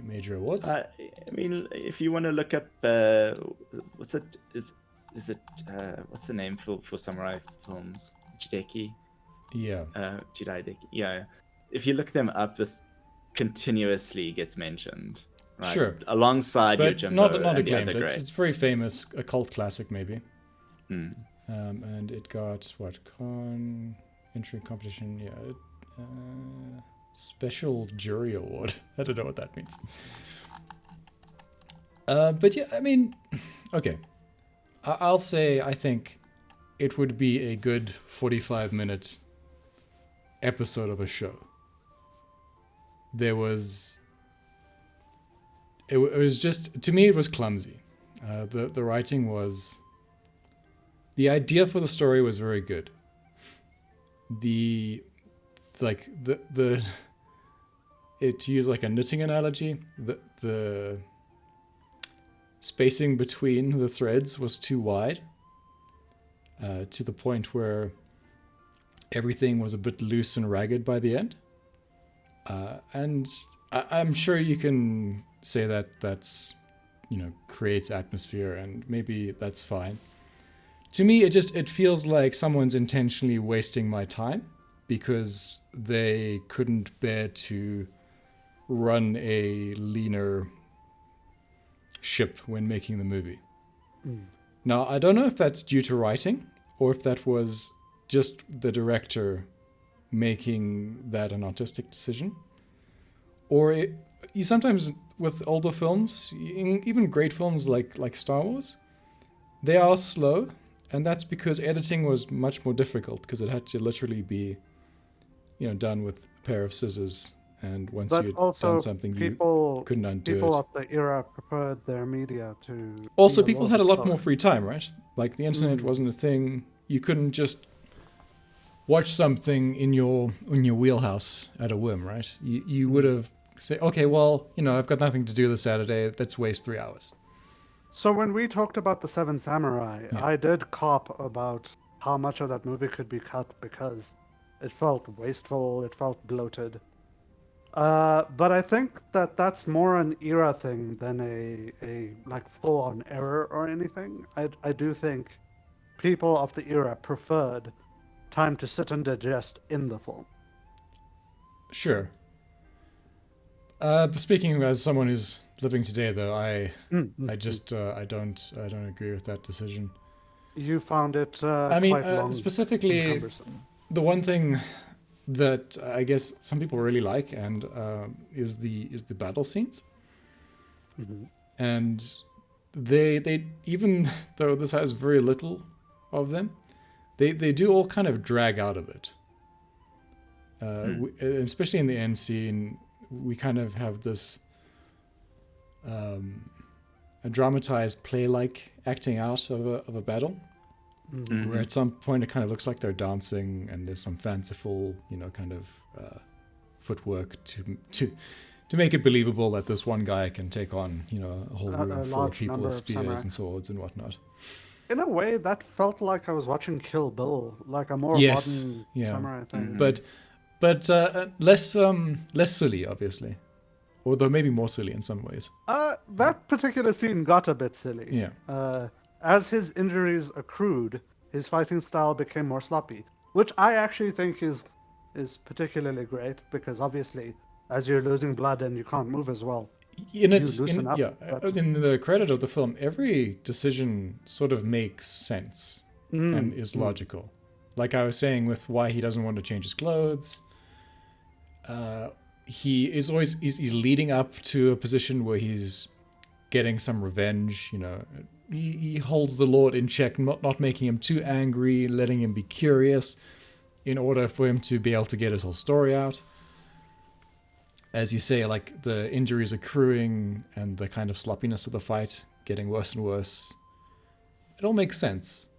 major awards. I mean, if you want to look up what's it what's the name for samurai films? Jideki. Yeah. Jidaideki. Yeah. If you look them up, this continuously gets mentioned. Right? Sure. Alongside but Yojimbo not and acclaimed. the other It's very famous, a cult classic maybe. Hmm. And it got Cannes entry competition. Yeah. Special jury award. I don't know what that means. But yeah, I mean, okay. I'll say I think it would be a good 45-minute episode of a show. It was just, to me, it was clumsy. The writing was, the idea for the story was very good. To use like a knitting analogy, the spacing between the threads was too wide, to the point where everything was a bit loose and ragged by the end. And I'm sure you can say that's, creates atmosphere, and maybe that's fine. To me, it feels like someone's intentionally wasting my time because they couldn't bear to run a leaner ship when making the movie. Now, I don't know if that's due to writing or if that was just the director making that an artistic decision. Or you sometimes, with older films, even great films like Star Wars, they are slow, and that's because editing was much more difficult because it had to literally be, done with a pair of scissors, and once But you'd also, done something, you couldn't undo people it. of the era preferred their media to. Also, be people alone had a lot story. more free time, right? Like the internet wasn't a thing. You couldn't just watch something in your wheelhouse at a whim, right? You would have say, okay, well, I've got nothing to do this Saturday. Let's waste 3 hours. So when we talked about the Seven Samurai, Yeah. I did cop about how much of that movie could be cut because it felt wasteful, it felt bloated. But I think that that's more an era thing than a like full-on error or anything. I do think people of the era preferred time to sit and digest in the film. Sure. Speaking as someone who's living today, though, I just I don't agree with that decision. You found it I mean, quite long specifically, and cumbersome. the one thing that I guess some people really like and is the battle scenes, and they even though this has very little of them, they do all kind of drag out of it. Especially in the end scene, we kind of have this a dramatized play-like acting out of a battle, where at some point it kind of looks like they're dancing and there's some fanciful, kind of footwork to make it believable that this one guy can take on, a whole room full of people with spears and swords and whatnot. In a way, that felt like I was watching Kill Bill, like a more modern samurai thing. But less silly, obviously, although maybe more silly in some ways. That particular scene got a bit silly. Yeah. As his injuries accrued, his fighting style became more sloppy, which I actually think is particularly great because obviously, as you're losing blood and you can't move as well, In the credit of the film, every decision sort of makes sense and is logical. Like I was saying with why he doesn't want to change his clothes. He's leading up to a position where he's getting some revenge. He holds the Lord in check, not making him too angry, letting him be curious, in order for him to be able to get his whole story out. As you say, like the injuries accruing and the kind of sloppiness of the fight getting worse and worse, it all makes sense.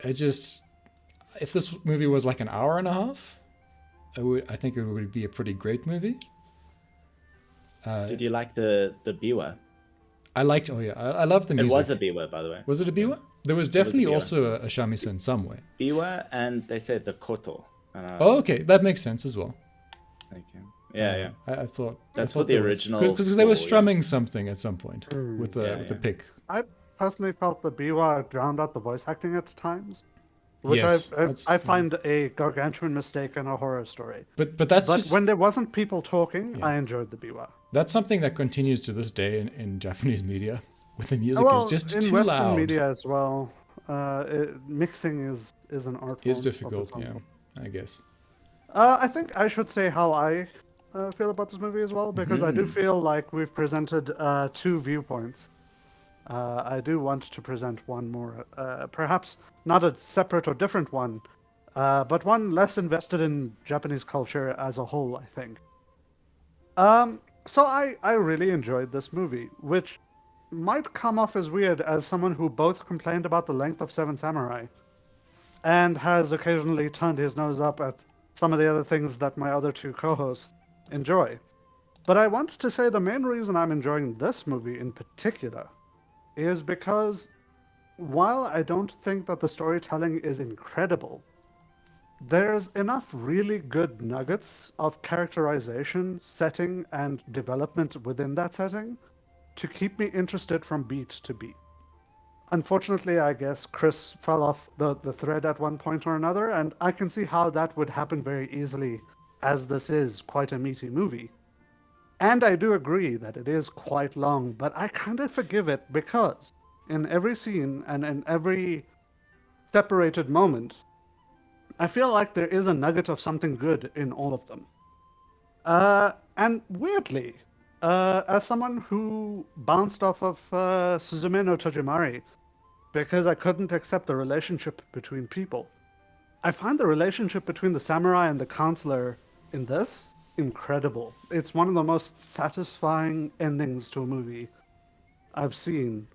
If this movie was like an hour and a half, I think it would be a pretty great movie. Did you like the biwa? I liked. Oh yeah, I love the music. It was a biwa, by the way. Was it a biwa? There was definitely also a shamisen some way. Biwa, and they said the koto. Oh, okay, that makes sense as well. Okay. Yeah. I thought that's what the original because they were strumming something at some point with the pick. I personally felt the biwa drowned out the voice acting at times, which Yes, I find a gargantuan mistake in a horror story. But just when there wasn't people talking, I enjoyed the biwa. That's something that continues to this day in Japanese media, with the music is just in too Western loud. media as well. Mixing is an art form. It's difficult, I guess. I think I should say how I feel about this movie as well, because I do feel like we've presented two viewpoints. I do want to present one more, perhaps not a separate or different one, but one less invested in Japanese culture as a whole, I think. So I really enjoyed this movie, which might come off as weird as someone who both complained about the length of Seven Samurai and has occasionally turned his nose up at some of the other things that my other two co-hosts enjoy. But I want to say the main reason I'm enjoying this movie in particular is because while I don't think that the storytelling is incredible, there's enough really good nuggets of characterization, setting, and development within that setting to keep me interested from beat to beat. Unfortunately, I guess Chris fell off the thread at one point or another, and I can see how that would happen very easily, as this is quite a meaty movie. And I do agree that it is quite long, but I kind of forgive it because in every scene and in every separated moment, I feel like there is a nugget of something good in all of them. And weirdly, as someone who bounced off of Suzume no Tojimari because I couldn't accept the relationship between people, I find the relationship between the samurai and the counselor in this incredible. It's one of the most satisfying endings to a movie I've seen.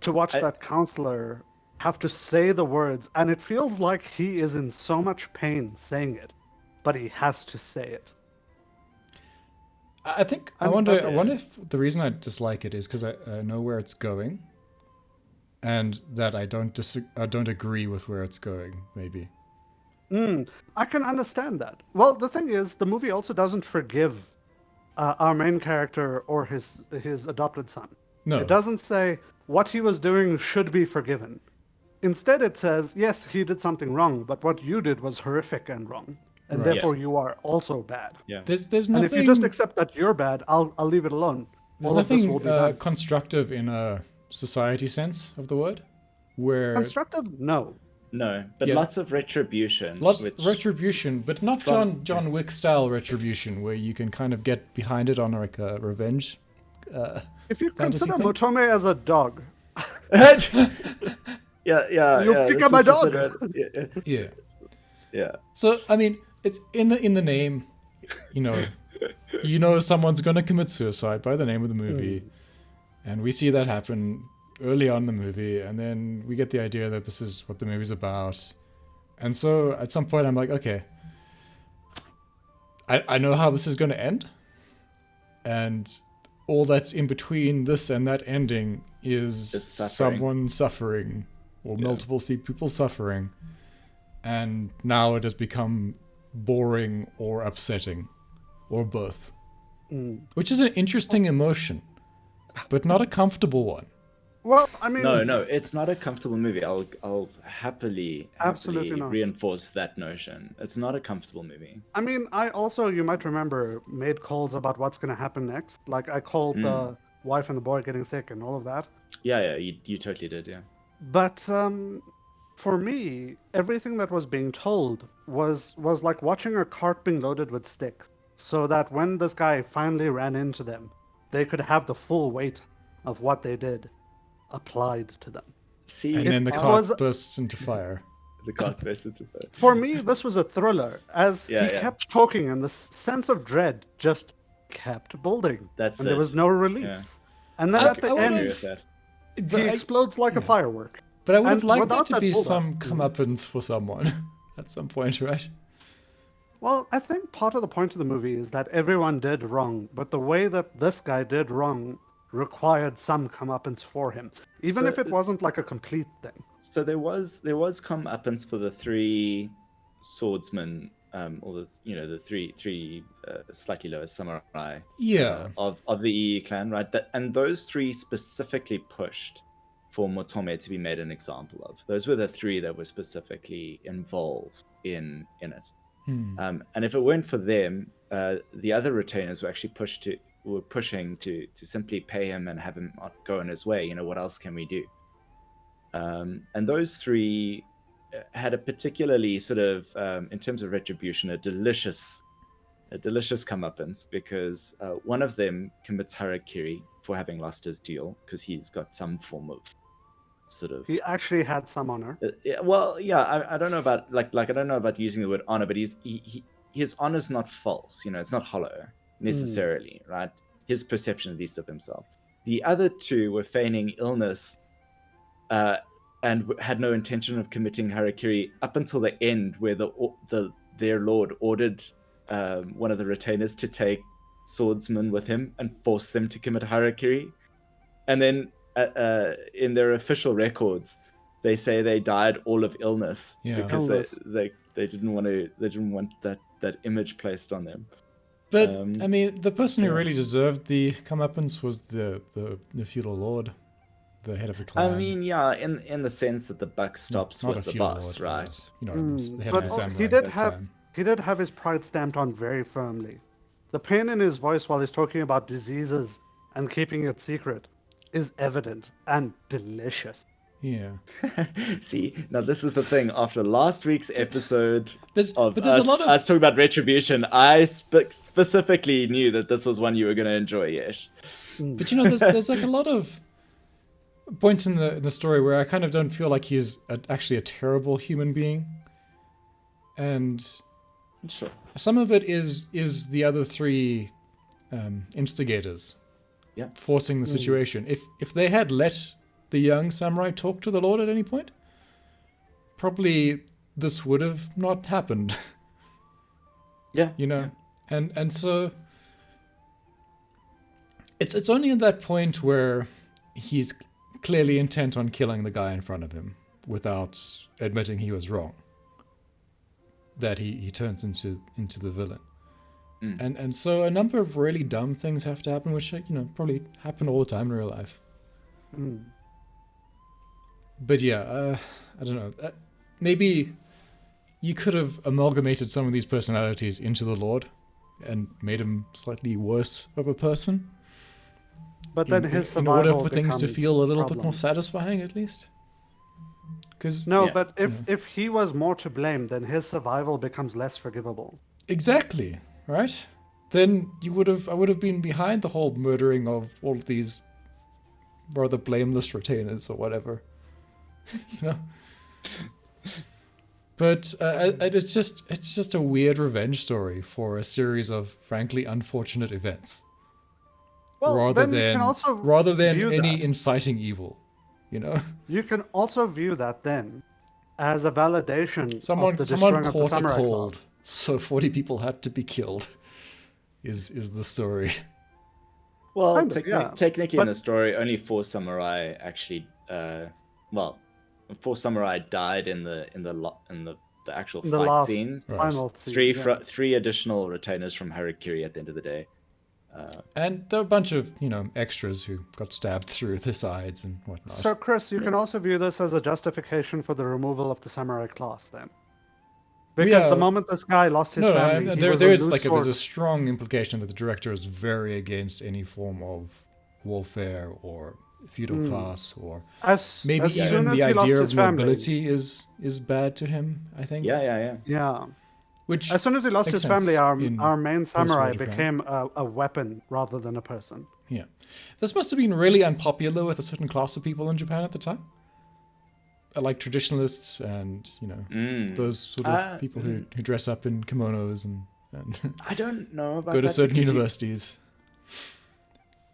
To watch that counselor have to say the words, and it feels like he is in so much pain saying it, but he has to say it. I think I And wonder. that's I it. wonder if the reason I dislike it is because I know where it's going, and that I don't agree with where it's going. Maybe. I can understand that. Well, the thing is, the movie also doesn't forgive our main character or his adopted son. No. It doesn't say what he was doing should be forgiven. Instead, it says, yes, he did something wrong, but what you did was horrific and wrong, and Right. therefore you are also bad. Yeah. There's And nothing. if you just accept that you're bad, I'll leave it alone. There's All of this will nothing be done. constructive in a society sense of the word, where Constructive? No. No, but Yeah. lots of retribution. lots which, retribution, but not John Wick style retribution, where you can kind of get behind it on like a revenge. If you Fantasy consider thing? Motome as a dog, yeah. You pick this up my is just dog. Yeah. yeah. So I mean, it's in the name, you know, someone's gonna commit suicide by the name of the movie, and we see that happen early on in the movie, and then we get the idea that this is what the movie's about, and so at some point I'm like, okay, I know how this is gonna end, and all that's in between this and that ending is suffering. someone suffering or multiple people suffering, and now it has become boring or upsetting or both, which is an interesting emotion but not a comfortable one. well, I mean, No, it's not a comfortable movie. I'll happily Absolutely not. reinforce that notion. It's not a comfortable movie. I mean, I also, you might remember, made calls about what's going to happen next. Like, I called the wife and the boy getting sick and all of that. Yeah, you totally did, yeah. But for me, everything that was being told was like watching a cart being loaded with sticks, so that when this guy finally ran into them, they could have the full weight of what they did applied to them. See, And then the it cart was- bursts into fire. the cart burst into fire. For me, this was a thriller, as Yeah, he yeah. kept talking, and the sense of dread just kept building. That's and there it. was no release. And then I- at the I I agree end, with that. But he I, explodes like a firework. but I would have and liked there without to that be build-up- some comeuppance for someone at some point, right? Well, I think part of the point of the movie is that everyone did wrong, but the way that this guy did wrong required some comeuppance for him, even So if it wasn't like a complete thing. So there was comeuppance for the three swordsmen, or the three slightly lower samurai Yeah. of the EE clan, right? And those three specifically pushed for Motome to be made an example of. Those were the three that were specifically involved in it. And if it weren't for them, the other retainers were actually pushing to simply pay him and have him go on his way. What else can we do? And those three had a particularly sort of, in terms of retribution, a delicious comeuppance, because one of them commits harakiri for having lost his deal, because he's got some form of sort of. He actually had some honor. I don't know about I don't know about using the word honor, but his honor's not false. It's not hollow necessarily, right? His perception, at least, of himself. The other two were feigning illness, and had no intention of committing harakiri up until the end, where their lord ordered one of the retainers to take swordsmen with him and force them to commit harakiri, and then in their official records, they say they died all of illness, because Illness. they didn't want that image placed on them. But I mean, the person who so- really deserved the comeuppance was the feudal lord, the head of the clan. I mean, yeah, in the sense that the buck stops Not with a the feudal boss, lord, right? You know, what I mean, the head But of the samurai. he did clan. have his pride stamped on very firmly. The pain in his voice while he's talking about diseases and keeping it secret is evident and delicious. Yeah. See, now this is the thing. After last week's episode There's of a lot of us talking about retribution, I specifically knew that this was one you were going to enjoy, Yesh. But there's like a lot of points in the story where I kind of don't feel like he's actually a terrible human being, and Sure. some of it is the other three instigators, Yeah. forcing the situation. If they had let the young samurai talk to the lord at any point, probably this would have not happened. Yeah. You know, and so it's only at that point where he's clearly intent on killing the guy in front of him without admitting he was wrong that he turns into the villain. And so a number of really dumb things have to happen, which, you know, probably happen all the time in real life. But yeah, I don't know. Maybe you could have amalgamated some of these personalities into the Lord and made him slightly worse of a person. But then his in survival order for things to becomes feel a little bit problem. more satisfying, at least. Because No, Yeah. but if he was more to blame, then his survival becomes less forgivable. exactly, right? Then I would have been behind the whole murdering of all of these rather blameless retainers or whatever, you know. But it's just a weird revenge story for a series of frankly unfortunate events, Well, rather then you than can also view any that. inciting evil, you know. You can also view that then as a validation of Someone the destroying of the caught a samurai cold, class. so 40 people had to be killed. Is the story? Well, Kind of, yeah. technically But- in the story, only 4 samurai actually, well, 4 samurai died in the actual The fight last scenes. Right. final scene. Three yeah. three additional retainers from Harakiri at the end of the day. And there are a bunch of, you know, extras who got stabbed through the sides and whatnot. So, Chris, you can also view this as a justification for the removal of the samurai class, then. Because Yeah. the moment this guy lost his no, family, he there was there a is loose like there's a sword. strong implication that the director is very against any form of warfare or feudal class, or maybe as soon even as the he lost idea his of family, nobility is bad to him. I think. Yeah. yeah. Which As soon as he lost makes his family, sense in our main samurai post-war Japan. became a weapon rather than a person. Yeah, this must have been really unpopular with a certain class of people in Japan at the time, like traditionalists and, you know, those sort of people who dress up in kimonos and I don't know about go to that certain because universities.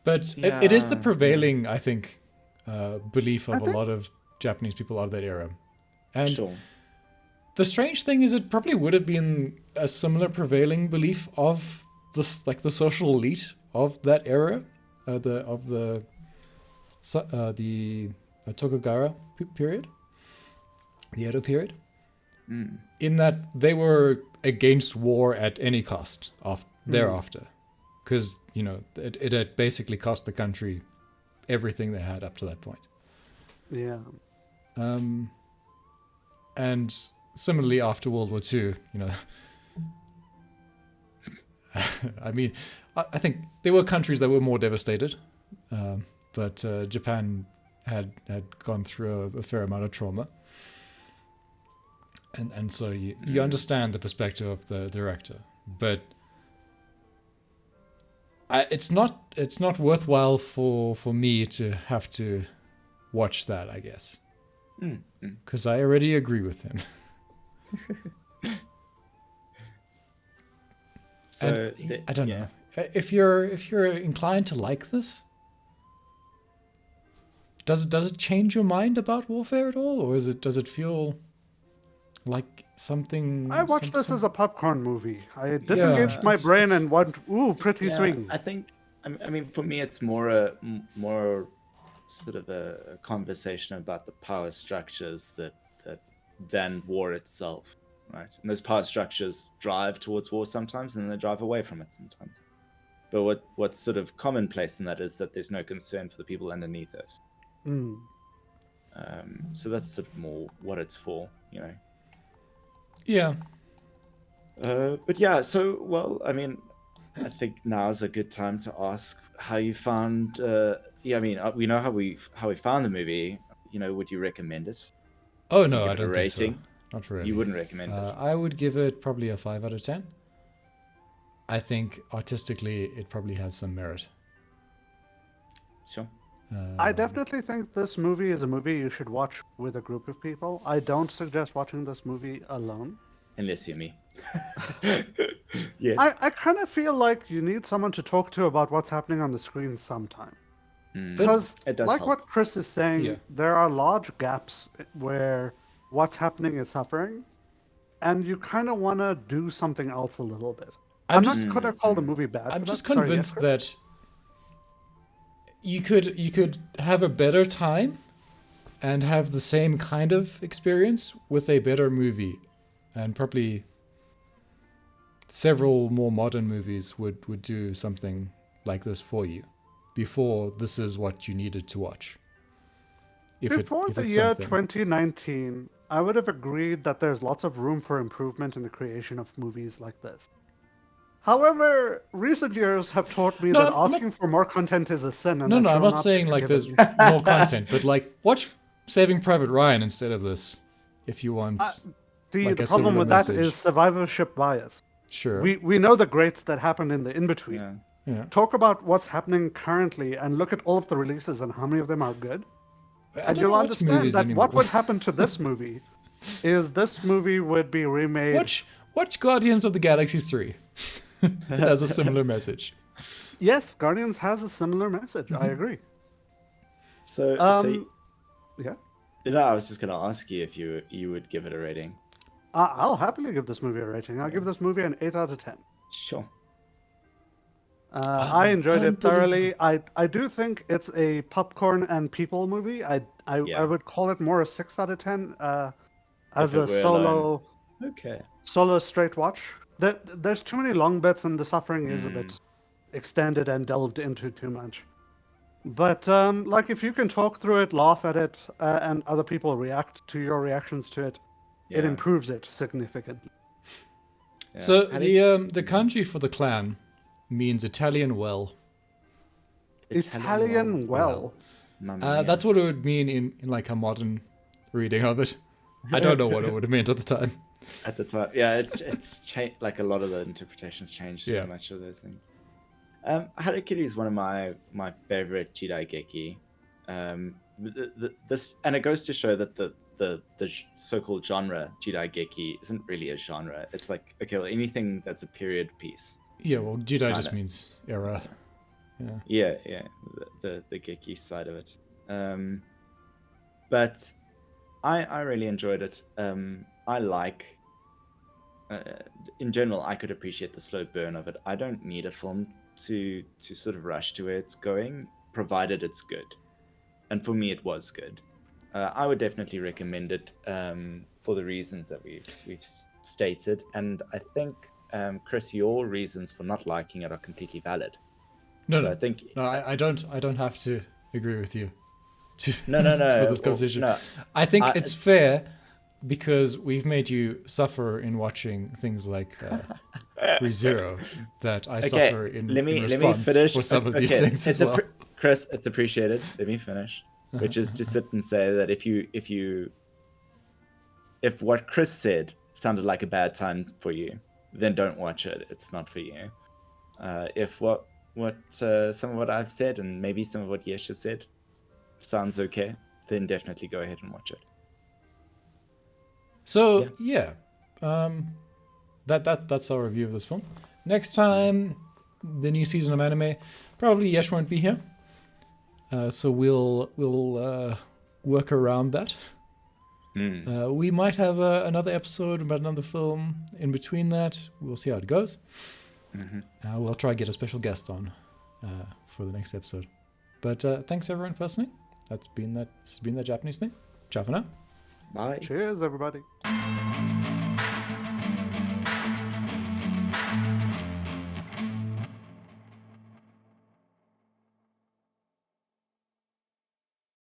But it is the Yeah, prevailing, I think, belief of I a think- lot of Japanese people of that era. And Sure. the strange thing is, it probably would have been a similar prevailing belief of this, like the social elite of that era, the Tokugawa period, the Edo period, in that they were against war at any cost thereafter, because, you know, it had basically cost the country everything they had up to that point. Yeah. And similarly after World War II, you know, I mean, I think there were countries that were more devastated, but Japan had gone through a fair amount of trauma, and so you understand the perspective of the director, but it's not worthwhile for me to have to watch that, I guess, because I already agree with him. So And I don't know if you're inclined to like this. Does it change your mind about warfare at all, or does it feel like something? I watched this as a popcorn movie. I disengaged my brain it's- and went, ooh, pretty Yeah, swing. I think. I mean, for me, it's more sort of a conversation about the power structures that than war itself, right? And those power structures drive towards war sometimes, and they drive away from it sometimes. But what's sort of commonplace in that is that there's no concern for the people underneath it. Mm. So that's sort of more what it's for, you know. Yeah. But yeah, so well, I mean, I think now is a good time to ask how you found. Yeah, I mean, we know how we found the movie. You know, would you recommend it? Oh no, Give I it a don't think so. rating? Not really. You wouldn't recommend it. I would give it probably a 5 out of 10. I think artistically it probably has some merit. Sure. I definitely think this movie is a movie you should watch with a group of people. I don't suggest watching this movie alone. Unless you're me. Yes. I kind of feel like you need someone to talk to about what's happening on the screen sometime. Mm. Because, It does like help. what Chris is saying, Yeah. there are large gaps where what's happening is suffering, and you kind of want to do something else a little bit. I'm not going to call the movie bad. I'm for just that. Sorry, convinced yes, that you could have a better time and have the same kind of experience with a better movie, and probably several more modern movies would do something like this for you before this is what you needed to watch. Before the it's year something. 2019, I would have agreed that there's lots of room for improvement in the creation of movies like this. However, recent years have taught me No, that I'm not- asking for more content is a sin, and No, I no, I'm shall not not saying be like there's forgiven. more content, but like watch Saving Private Ryan instead of this if you want. See, like the a problem similar with that message. is survivorship bias. Sure. We know the greats that happened in the in-between. Yeah. Yeah. Talk about what's happening currently and look at all of the releases and how many of them are good. I And don't you'll watch understand movies that anymore. what would happen to this movie is this movie would be remade. Watch Guardians of the Galaxy 3. It has a similar message. Yes, Guardians has a similar message. I agree. So, Yeah. I was just gonna ask you if you would give it a rating. I'll happily give this movie a rating. I'll give this movie an 8 out of 10. Sure. I enjoyed it thoroughly. I do think it's a popcorn and people movie. I Yeah. would call it more a 6 out of 10 as If it a were solo Okay. straight watch. There's too many long bits and the suffering is a bit extended and delved into too much. But like if you can talk through it, laugh at it, and other people react to your reactions to it, it Yeah. improves it significantly. Yeah. So How do you- the kanji for the clan means Italian well. Italian well. Mamma mia. That's what it would mean in like a modern reading of it. I don't know what it would have meant at the time. At the time, yeah, it's changed. Like a lot of the interpretations changed Yeah. so much of those things. Harakiri is one of my favorite Jidaigeki. This and it goes to show that the so-called genre Jidaigeki isn't really a genre. It's like, okay, well, anything that's a period piece. Yeah, well, Jidai just Kinda. means era. Yeah. Yeah, the geeky side of it. But I really enjoyed it. I like, in general, I could appreciate the slow burn of it. I don't need a film to sort of rush to where it's going, provided it's good. And for me, it was good. I would definitely recommend it for the reasons that we've stated. And I think, Chris, your reasons for not liking it are completely valid. No, So no, I think no. I don't have to agree with you. No. for this Well, conversation. no. I think I- it's fair because we've made you suffer in watching things like ReZero that I suffer in response finish for some of these Okay, things as well. Chris, it's appreciated. Let me finish. Which is to sit and say that if what Chris said sounded like a bad time for you, then don't watch it. It's not for you. If what some of what I've said and maybe some of what Yesha said sounds okay, then definitely go ahead and watch it. So yeah, that's our review of this film. Next time, the new season of anime. Probably Yesh won't be here, so we'll work around that. We might have another episode about another film in between that. We'll see how it goes. We'll try to get a special guest on for the next episode. But thanks everyone for listening. This has been that Japanese thing. Ciao for now. Bye. Cheers, everybody.